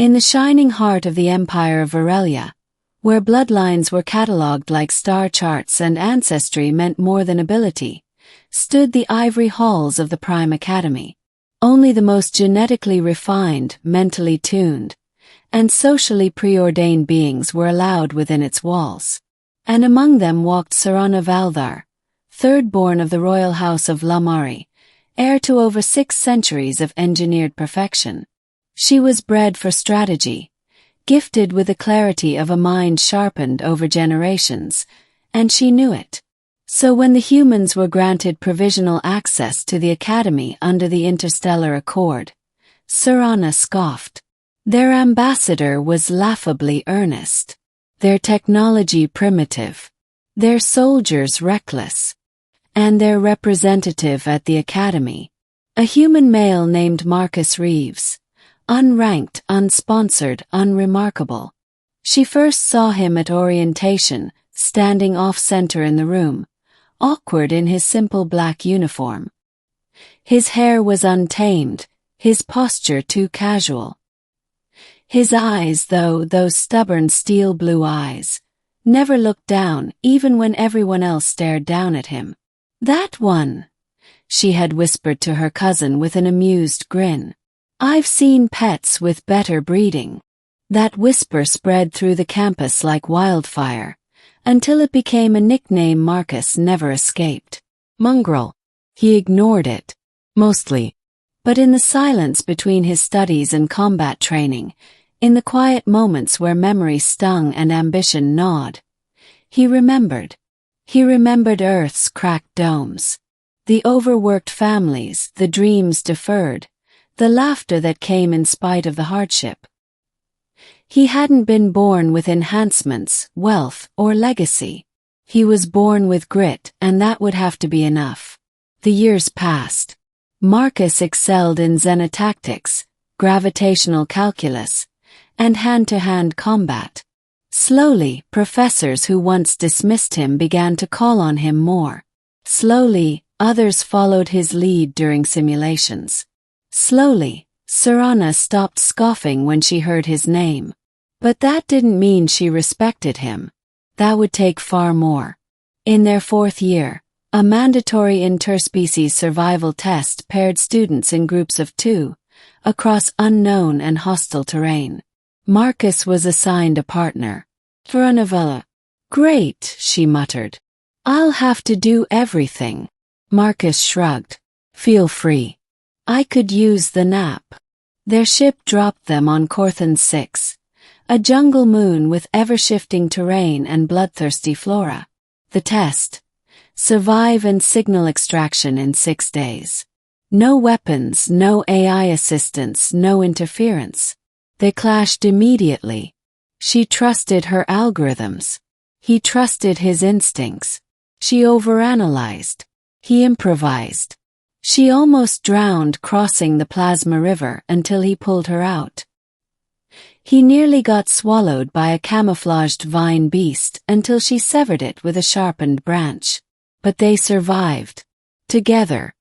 In the shining heart of the Empire of Varelia, where bloodlines were catalogued like star charts and ancestry meant more than ability, stood the ivory halls of the Prime Academy. Only the most genetically refined, mentally tuned, and socially preordained beings were allowed within its walls. And among them walked Serana Valdar, third-born of the royal house of Lamari, heir to over 6 centuries of engineered perfection. She was bred for strategy, gifted with the clarity of a mind sharpened over generations, and she knew it. So when the humans were granted provisional access to the Academy under the Interstellar Accord, Serana scoffed. Their ambassador was laughably earnest, their technology primitive, their soldiers reckless, and their representative at the Academy, a human male named Marcus Reeves, unranked, unsponsored, unremarkable. She first saw him at orientation, standing off-center in the room, awkward in his simple black uniform. His hair was untamed, his posture too casual. His eyes, though, those stubborn steel blue eyes, never looked down even when everyone else stared down at him. "That one," she had whispered to her cousin with an amused grin. "I've seen pets with better breeding." That whisper spread through the campus like wildfire, until it became a nickname Marcus never escaped. Mongrel. He ignored it. Mostly. But in the silence between his studies and combat training, in the quiet moments where memory stung and ambition gnawed, he remembered. He remembered Earth's cracked domes, the overworked families, the dreams deferred, the laughter that came in spite of the hardship. He hadn't been born with enhancements, wealth, or legacy. He was born with grit, and that would have to be enough. The years passed. Marcus excelled in xenotactics, gravitational calculus, and hand-to-hand combat. Slowly, professors who once dismissed him began to call on him more. Slowly, others followed his lead during simulations. Slowly, Serana stopped scoffing when she heard his name. But that didn't mean she respected him. That would take far more. In their 4th year, a mandatory interspecies survival test paired students in groups of 2, across unknown and hostile terrain. Marcus was assigned a partner. For a novella. "Great," she muttered. "I'll have to do everything." Marcus shrugged. "Feel free. I could use the nap." Their ship dropped them on Corthan 6, a jungle moon with ever-shifting terrain and bloodthirsty flora. The test: survive and signal extraction in 6 days. No weapons, no AI assistance, no interference. They clashed immediately. She trusted her algorithms. He trusted his instincts. She overanalyzed. He improvised. She almost drowned crossing the plasma river until he pulled her out. He nearly got swallowed by a camouflaged vine beast until she severed it with a sharpened branch. But they survived. Together.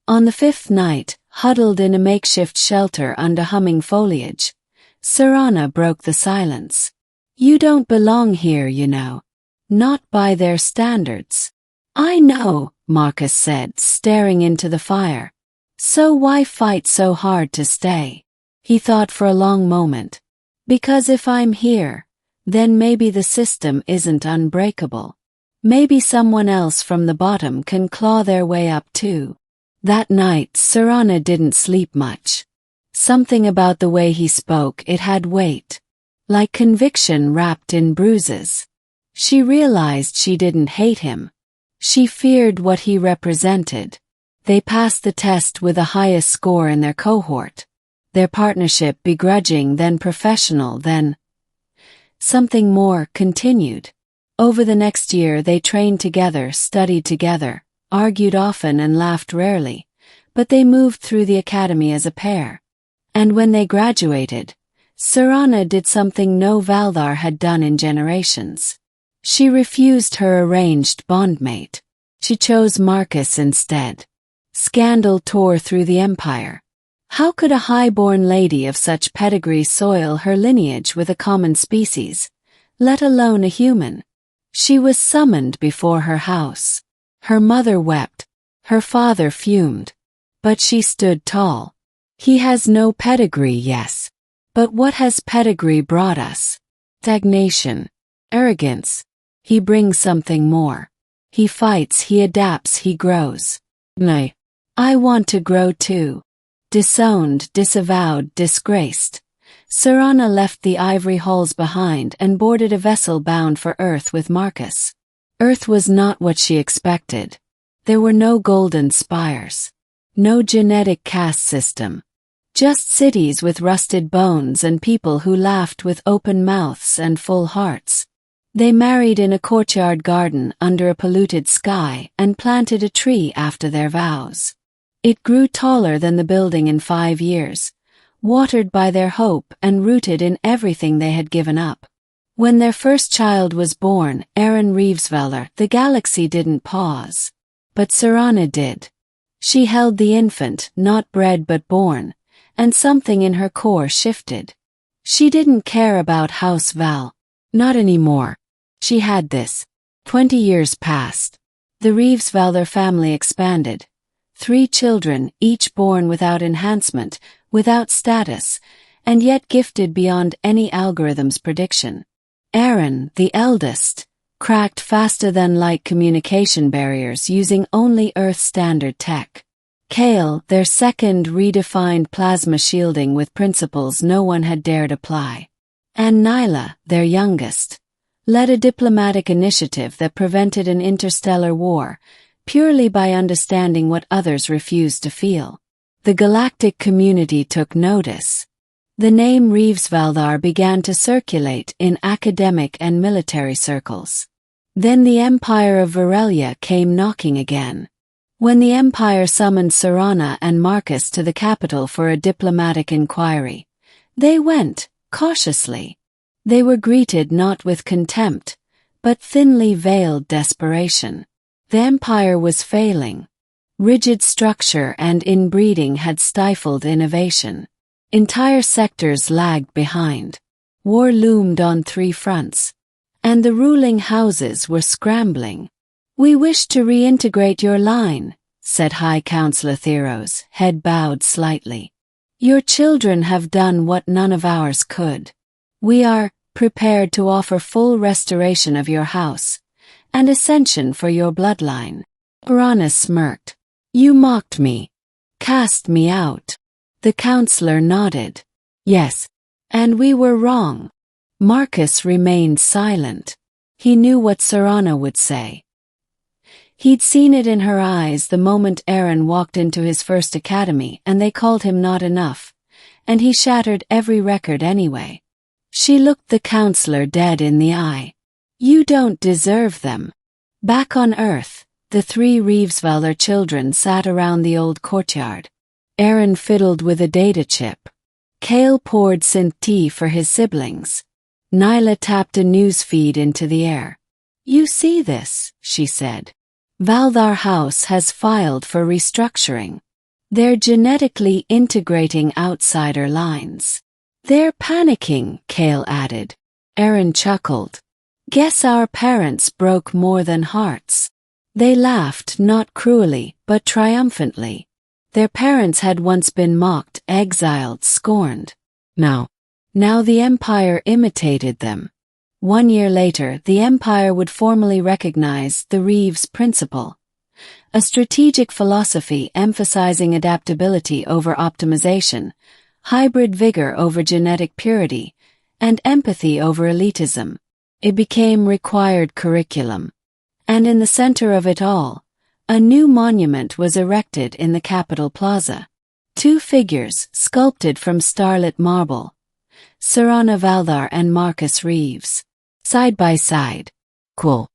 On the 5th night, huddled in a makeshift shelter under humming foliage, Serana broke the silence. "You don't belong here, you know. Not by their standards." "I know," Marcus said, staring into the fire. "So why fight so hard to stay?" He thought for a long moment. "Because if I'm here, then maybe the system isn't unbreakable. Maybe someone else from the bottom can claw their way up too." That night, Serana didn't sleep much. Something about the way he spoke, it had weight. Like conviction wrapped in bruises. She realized she didn't hate him. She feared what he represented. They passed the test with the highest score in their cohort. Their partnership begrudging, then professional, then something more continued. Over the next year they trained together, studied together, argued often and laughed rarely, but they moved through the academy as a pair. And when they graduated, Serana did something no Valdar had done in generations. She refused her arranged bondmate. She chose Marcus instead. Scandal tore through the empire. How could a high-born lady of such pedigree soil her lineage with a common species, let alone a human? She was summoned before her house. Her mother wept. Her father fumed. But she stood tall. He has no pedigree, yes. But what has pedigree brought us? Stagnation. Arrogance. He brings something more. He fights, he adapts, he grows. Nay. I want to grow too. Disowned, disavowed, disgraced. Serana left the ivory halls behind and boarded a vessel bound for Earth with Marcus. Earth was not what she expected. There were no golden spires. No genetic caste system. Just cities with rusted bones and people who laughed with open mouths and full hearts. They married in a courtyard garden under a polluted sky and planted a tree after their vows. It grew taller than the building in 5 years, watered by their hope and rooted in everything they had given up. When their first child was born, Aaron Reevesveller, the galaxy didn't pause. But Serana did. She held the infant, not bred but born, and something in her core shifted. She didn't care about House Val. Not anymore. She had this. 20 years passed. The Reevesveller family expanded. 3 children, each born without enhancement, without status, and yet gifted beyond any algorithm's prediction. Aaron, the eldest, cracked faster than light communication barriers using only Earth-standard tech. Kale, their second, redefined plasma shielding with principles no one had dared apply. And Nyla, their youngest, led a diplomatic initiative that prevented an interstellar war, purely by understanding what others refused to feel. The galactic community took notice. The name Reevesveller began to circulate in academic and military circles. Then the Empire of Varelia came knocking again. When the Empire summoned Serana and Marcus to the capital for a diplomatic inquiry, they went, cautiously. They were greeted not with contempt, but thinly veiled desperation. The Empire was failing. Rigid structure and inbreeding had stifled innovation. Entire sectors lagged behind. War loomed on 3 fronts. And the ruling houses were scrambling. "We wish to reintegrate your line," said High Counselor Theros, head bowed slightly. "Your children have done what none of ours could. We are prepared to offer full restoration of your house, and ascension for your bloodline." Serana smirked. "You mocked me. Cast me out." The counselor nodded. "Yes. And we were wrong." Marcus remained silent. He knew what Serana would say. He'd seen it in her eyes the moment Aaron walked into his first academy and they called him not enough, and he shattered every record anyway. She looked the counselor dead in the eye. "You don't deserve them." Back on Earth, the 3 Reevesveller children sat around the old courtyard. Aaron fiddled with a data chip. Kale poured synth tea for his siblings. Nyla tapped a news feed into the air. "You see this," she said. "Valdar House has filed for restructuring. They're genetically integrating outsider lines." "They're panicking," Kale added. Aaron chuckled. "Guess our parents broke more than hearts." They laughed, not cruelly, but triumphantly. Their parents had once been mocked, exiled, scorned. Now the Empire imitated them. 1 year later, the Empire would formally recognize the Reeves Principle, a strategic philosophy emphasizing adaptability over optimization, hybrid vigor over genetic purity, and empathy over elitism. It became required curriculum. And in the center of it all, a new monument was erected in the Capitol Plaza. 2 figures, sculpted from starlit marble. Serana Valdar and Marcus Reeves. Side by side. Cool.